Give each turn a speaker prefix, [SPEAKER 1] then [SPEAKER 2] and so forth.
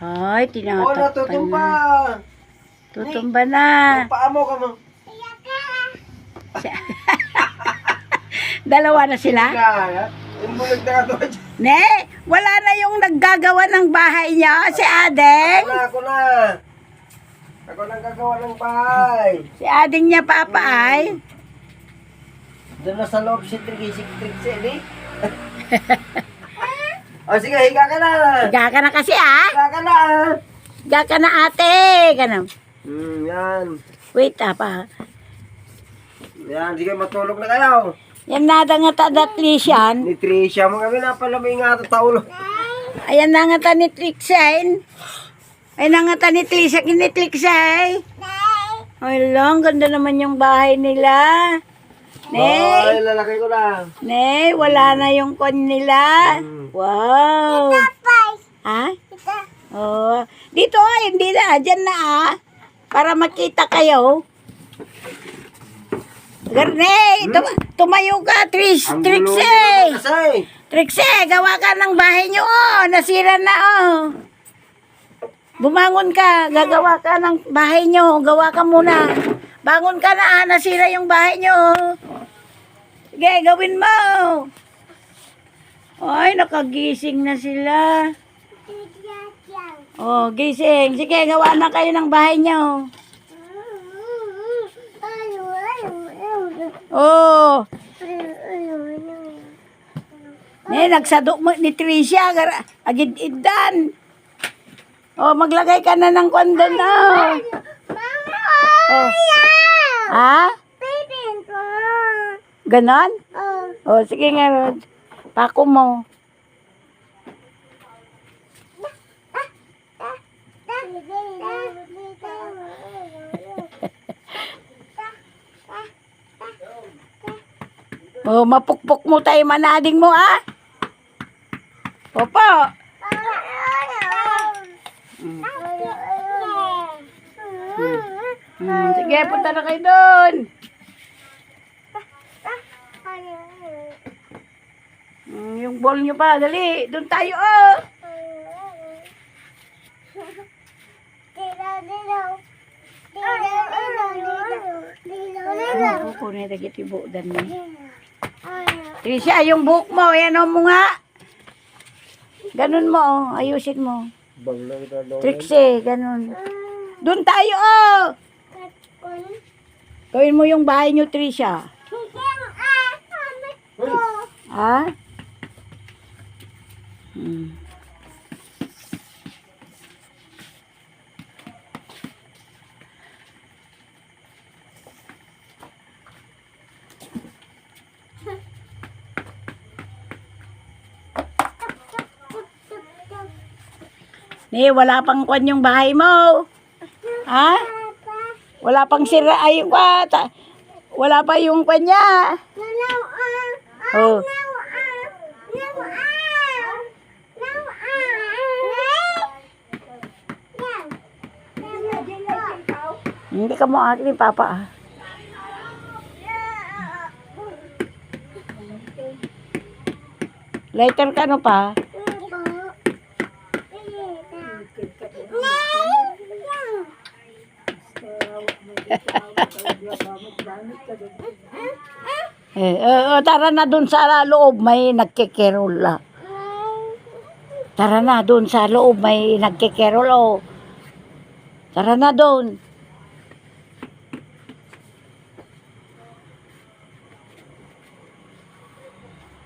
[SPEAKER 1] Ay, tinatakpan
[SPEAKER 2] natutumba.
[SPEAKER 1] na. Tutumba na.
[SPEAKER 2] Yung paa mo ka mo.
[SPEAKER 1] Dalawa na sila?
[SPEAKER 2] Yung bulag na ka to.
[SPEAKER 1] Ne, wala na yung naggagawa ng bahay niya, si Adeng.
[SPEAKER 2] Ako na. Ako nang gagawa ng bahay.
[SPEAKER 1] Si Adeng niya, Papa, ay.
[SPEAKER 2] Doon na sa loob si Trixie, eh. O sige, higa ka na.
[SPEAKER 1] Higa ka na kasi, ah.
[SPEAKER 2] Higa ka na.
[SPEAKER 1] Higa ka na, ate. Ganun.
[SPEAKER 2] Yan.
[SPEAKER 1] Wait, pa.
[SPEAKER 2] Yan, sige, matulog na kayo.
[SPEAKER 1] Yan nada nga tadatlis yan.
[SPEAKER 2] Ni Tricia, mga kami na pala may nga taulo.
[SPEAKER 1] Ayan na nga ta ni Trixie. Ay na nga ta ni Trixie, kinitrixie. Ay lang, ganda naman yung bahay nila.
[SPEAKER 2] Ay, lalaki ko na.
[SPEAKER 1] Ne, wala na yung kon nila. Wow. Ha? Oh, dito hindi na, dyan na para makita kayo. Garne, tumayo ka, Trixie. Trixie, gawa ka ng bahay nyo, nasira na, Bumangon ka, gagawa ka ng bahay nyo, gawa ka muna. Bangon ka na, nasira yung bahay nyo. Sige, gawin mo. Ay, nakagising na sila. Oh, gising. Sige, gawa na kayo ng bahay nyo. Oh. Nagsado mo ni Tricia, agid-idan. Oh, maglagay ka na ng kwando na. Oh. Ha? Ganon? Oh, sige nga, Rod. Pako mo. Oh, mapukpok mo tayo manading mo, Opo. Sige, punta na kayo doon. Yung ball nyo pa, dali. Doon tayo, kukunin na kita yung buudan mo. Tricia, yung buhok mo, yan mo nga. Ganun mo, ayusin mo. Trixie, ganun. Doon tayo, Gawin mo yung bahay nyo, Tricia. Ha? Wala pang kwan yung bahay mo. Ha? Wala pang sira ay wala pa yung kanya. Oh. Hindi ka mo akin, Papa. Later ka no pa? Tara na dun sa loob, may nagkikerol. Tara na dun sa loob, may nagkikerol. Tara na dun.